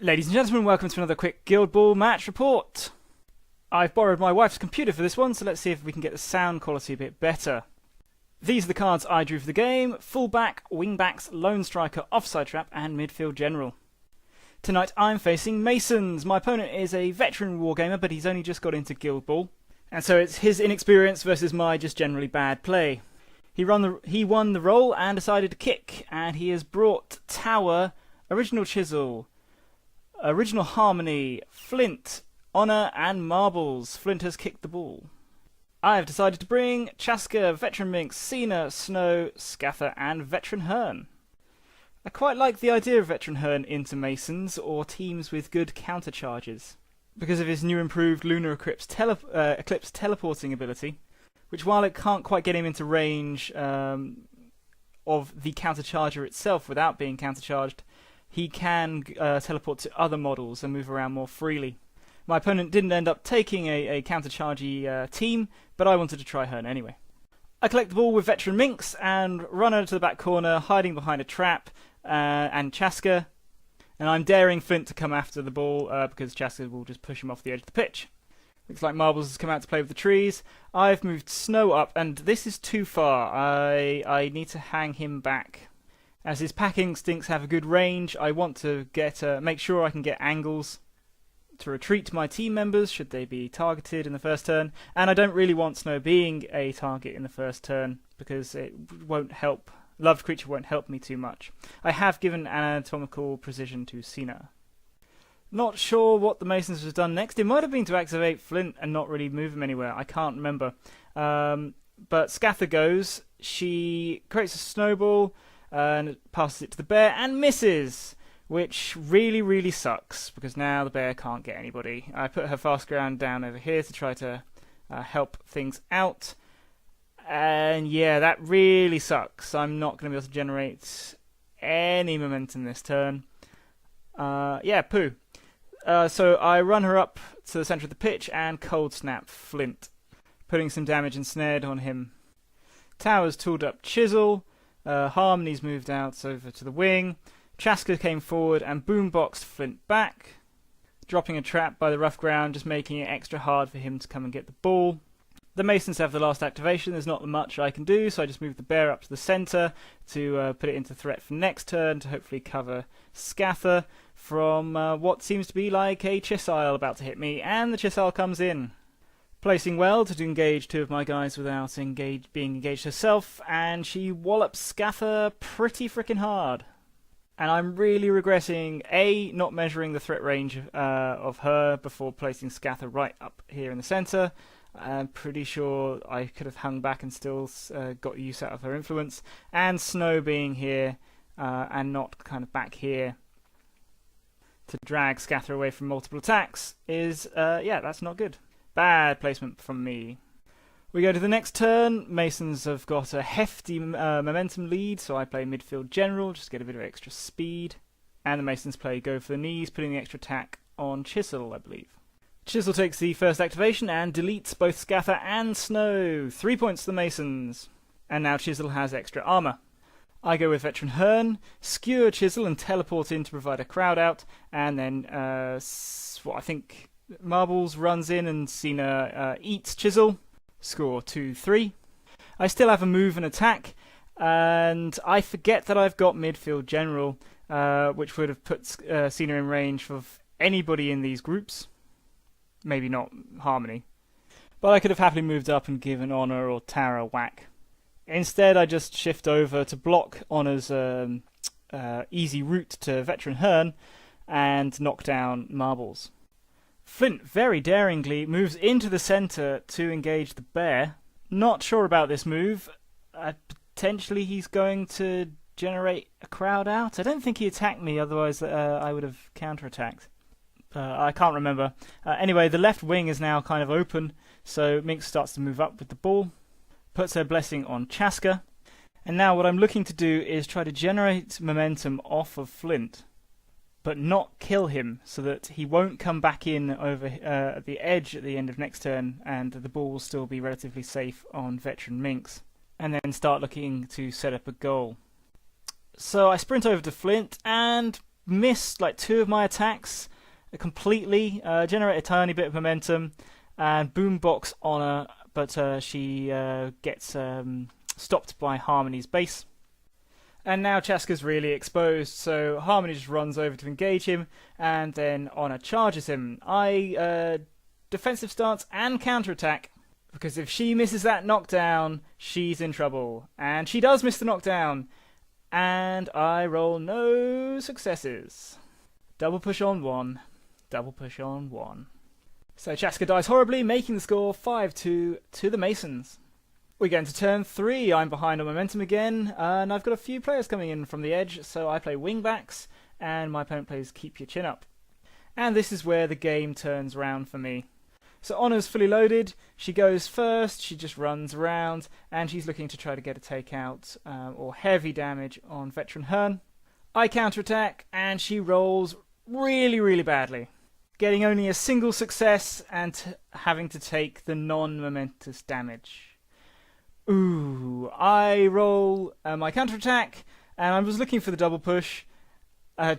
Ladies and gentlemen, welcome to another quick Guild Ball match report. I've borrowed my wife's computer for this one, so let's see if we can get the sound quality a bit better. These are the cards I drew for the game: fullback, wingbacks, lone striker, offside trap and midfield general. Tonight I'm facing Masons. My opponent is a veteran wargamer, but he's only just got into Guild Ball, and so it's his inexperience versus my just generally bad play. He won the roll and decided to kick, and he has brought Tower, Original Chisel, Original Harmony, Flint, Honor and Marbles. Flint has kicked the ball. I have decided to bring Chaska, Veteran Minx, Cena, Snow, Scather and Veteran Hern. I quite like the idea of Veteran Hern into Masons or teams with good counter charges because of his new improved Lunar Eclipse teleporting ability, which, while it can't quite get him into range of the counter charger itself without being counter charged, he can teleport to other models and move around more freely. My opponent didn't end up taking a counter-chargy team, but I wanted to try Hern anyway. I collect the ball with Veteran Minx and run her to the back corner, hiding behind a trap and Chaska, and I'm daring Flint to come after the ball because Chaska will just push him off the edge of the pitch. Looks like Marbles has come out to play with the trees. I've moved Snow up, and this is too far. I need to hang him back. As his pack instincts have a good range, I want to make sure I can get angles to retreat my team members should they be targeted in the first turn, and I don't really want Snow being a target in the first turn because it won't help. Loved creature won't help me too much. I have given anatomical precision to Cena. Not sure what the Masons has done next. It might have been to activate Flint and not really move him anywhere. I can't remember. But Scather goes. She creates a snowball and passes it to the bear and misses, which really sucks because now the bear can't get anybody. I put her fast ground down over here to try to help things out, and yeah, that really sucks. I'm not going to be able to generate any momentum this turn. Poo. So I run her up to the centre of the pitch and cold snap Flint, putting some damage ensnared on him. Tower's tooled up Chisel. Harmony's moved out over to the wing. Chaska came forward and boomboxed Flint back, dropping a trap by the rough ground, just making it extra hard for him to come and get the ball. The Masons have the last activation. There's not much I can do, so I just move the bear up to the centre to put it into threat for next turn to hopefully cover Scather from what seems to be like a Chisile about to hit me, and the Chisile comes in, placing well to engage two of my guys without being engaged herself, and she wallops Scather pretty frickin' hard. And I'm really regretting not measuring the threat range of her before placing Scather right up here in the centre. I'm pretty sure I could have hung back and still got use out of her influence. And Snow being here and not kind of back here to drag Scather away from multiple attacks is, that's not good. Bad placement from me. We go to the next turn. Masons have got a hefty momentum lead, so I play midfield general, just to get a bit of extra speed. And the Masons play go for the knees, putting the extra attack on Chisel, I believe. Chisel takes the first activation and deletes both Scather and Snow. 3 points to the Masons. And now Chisel has extra armour. I go with Veteran Hern, skewer Chisel and teleport in to provide a crowd out, and then I think Marbles runs in and Cena eats Chisel. Score 2-3. I still have a move and attack, and I forget that I've got midfield general, which would have put Cena in range of anybody in these groups. Maybe not Harmony. But I could have happily moved up and given Honor or Tara a whack. Instead, I just shift over to block Honor's easy route to Veteran Hern and knock down Marbles. Flint very daringly moves into the centre to engage the bear. Not sure about this move. Potentially he's going to generate a crowd out. I don't think he attacked me, otherwise I would have counterattacked. I can't remember. Anyway, the left wing is now kind of open, so Minx starts to move up with the ball. Puts her blessing on Chaska. And now what I'm looking to do is try to generate momentum off of Flint, but not kill him, so that he won't come back in over at the edge at the end of next turn, and the ball will still be relatively safe on Veteran Minx, and then start looking to set up a goal. So I sprint over to Flint and missed like 2 of my attacks completely, generate a tiny bit of momentum, and boombox on her, but she gets stopped by Harmony's base. And now Chaska's really exposed, so Harmony just runs over to engage him, and then Honor charges him. I defensive stance and counterattack, because if she misses that knockdown, she's in trouble. And she does miss the knockdown, and I roll no successes. Double push on 1. Double push on 1. So Chaska dies horribly, making the score 5-2 to the Masons. We get into turn 3. I'm behind on momentum again, and I've got a few players coming in from the edge, so I play wingbacks, and my opponent plays keep your chin up. And this is where the game turns round for me. So Honor's fully loaded, she goes first, she just runs around, and she's looking to try to get a takeout or heavy damage on Veteran Hearn. I counterattack, and she rolls really, really badly, getting only a single success and having to take the non-momentous damage. Ooh, I roll my counterattack, and I was looking for the double push,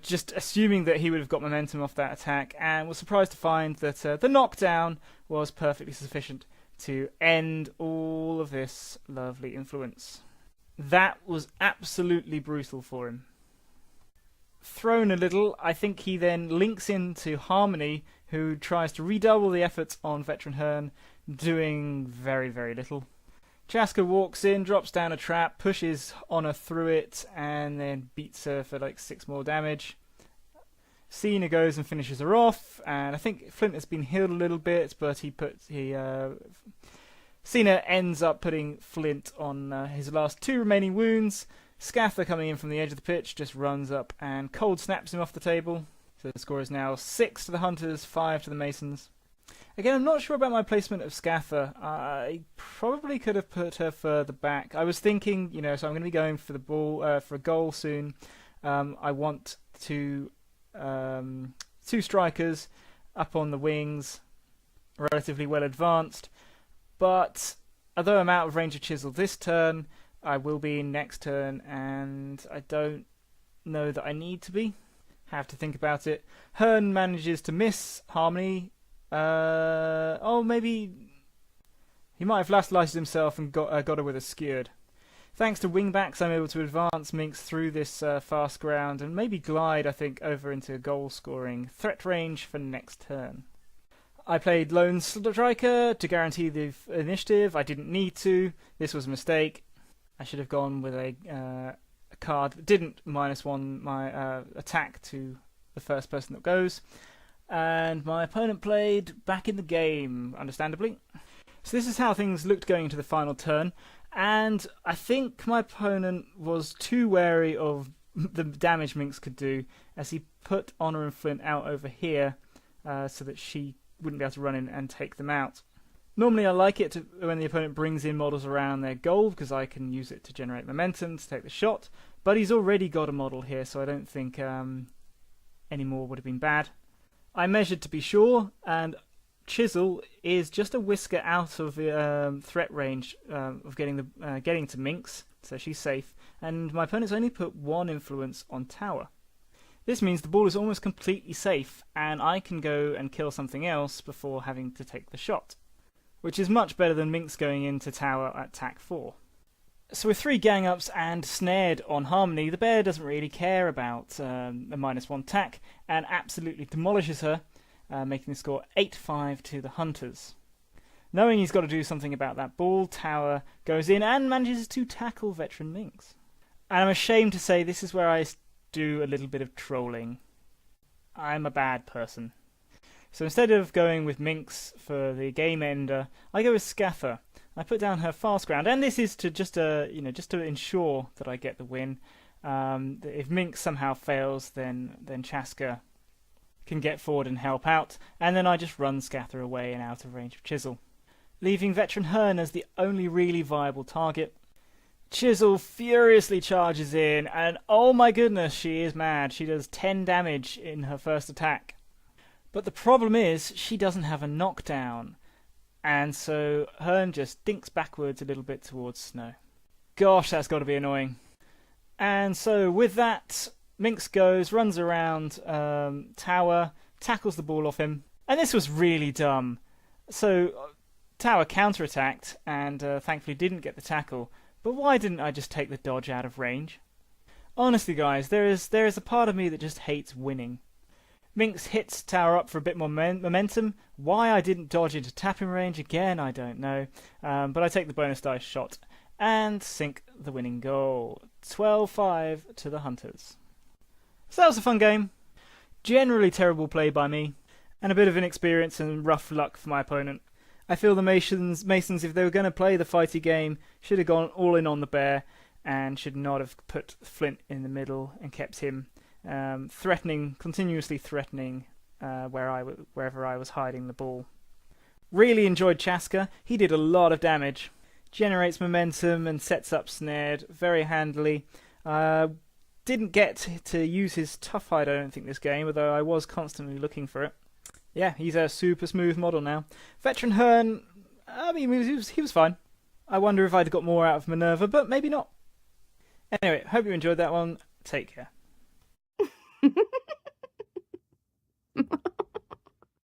just assuming that he would have got momentum off that attack, and was surprised to find that the knockdown was perfectly sufficient to end all of this lovely influence. That was absolutely brutal for him. Thrown a little, I think he then links into Harmony, who tries to redouble the efforts on Veteran Hearn, doing very, very little. Chaska walks in, drops down a trap, pushes Honor through it, and then beats her for like 6 more damage. Cena goes and finishes her off, and I think Flint has been healed a little bit, but Cena ends up putting Flint on his last 2 remaining wounds. Scather, coming in from the edge of the pitch, just runs up and cold snaps him off the table. So the score is now 6 to the Hunters, 5 to the Masons. Again, I'm not sure about my placement of Scather. I probably could have put her further back. I was thinking, so I'm going to be going for the ball for a goal soon. I want 2 strikers up on the wings, relatively well advanced. But although I'm out of range of Chisel this turn, I will be in next turn, and I don't know that I need to be. Have to think about it. Hearn manages to miss Harmony. Maybe he might have last lighted himself and got her with a skewered. Thanks to wingbacks, I'm able to advance Minx through this fast ground and maybe glide, I think, over into goal-scoring threat range for next turn. I played Lone Striker to guarantee the initiative. I didn't need to. This was a mistake. I should have gone with a card that didn't -1 my attack to the first person that goes. And my opponent played back in the game, understandably. So this is how things looked going into the final turn, and I think my opponent was too wary of the damage Minx could do, as he put Honor and Flint out over here so that she wouldn't be able to run in and take them out. Normally I like it when the opponent brings in models around their goal, because I can use it to generate momentum to take the shot, but he's already got a model here, so I don't think any more would have been bad. I measured to be sure, and Chisel is just a whisker out of the threat range of getting to Minx, so she's safe, and my opponent's only put 1 influence on Tower. This means the ball is almost completely safe, and I can go and kill something else before having to take the shot, which is much better than Minx going into Tower at tack 4. So with 3 gang-ups and snared on Harmony, the bear doesn't really care about a -1 tack, and absolutely demolishes her, making the score 8-5 to the Hunters. Knowing he's got to do something about that ball, Tower goes in and manages to tackle Veteran Minx. And I'm ashamed to say this is where I do a little bit of trolling. I'm a bad person. So instead of going with Minx for the game ender, I go with Scather. I put down her fast ground, and this is to just to ensure that I get the win. If Minx somehow fails, then Chaska can get forward and help out, and then I just run Scather away and out of range of Chisel, leaving Veteran Hearn as the only really viable target. Chisel furiously charges in, and oh my goodness, she is mad. She does 10 damage in her first attack. But the problem is, she doesn't have a knockdown, and so Hearn just dinks backwards a little bit towards Snow. Gosh, that's got to be annoying. And so with that, Minx goes, runs around Tower, tackles the ball off him. And this was really dumb. So Tower counterattacked and thankfully didn't get the tackle. But why didn't I just take the dodge out of range? Honestly, guys, there is a part of me that just hates winning. Minx hits Tower up for a bit more momentum. Why I didn't dodge into tapping range again, I don't know. But I take the bonus dice shot and sink the winning goal. 12-5 to the Hunters. So that was a fun game. Generally terrible play by me, and a bit of inexperience and rough luck for my opponent. I feel the Masons, if they were going to play the fighty game, should have gone all in on the bear and should not have put Flint in the middle and kept him continuously threatening wherever I was hiding the ball. Really enjoyed Chaska. He did a lot of damage. Generates momentum and sets up Snared very handily. Didn't get to use his tough hide, I don't think, this game, although I was constantly looking for it. Yeah, he's a super smooth model now. Veteran Hearn, I mean, he was fine. I wonder if I'd got more out of Minerva, but maybe not. Anyway, hope you enjoyed that one. Take care.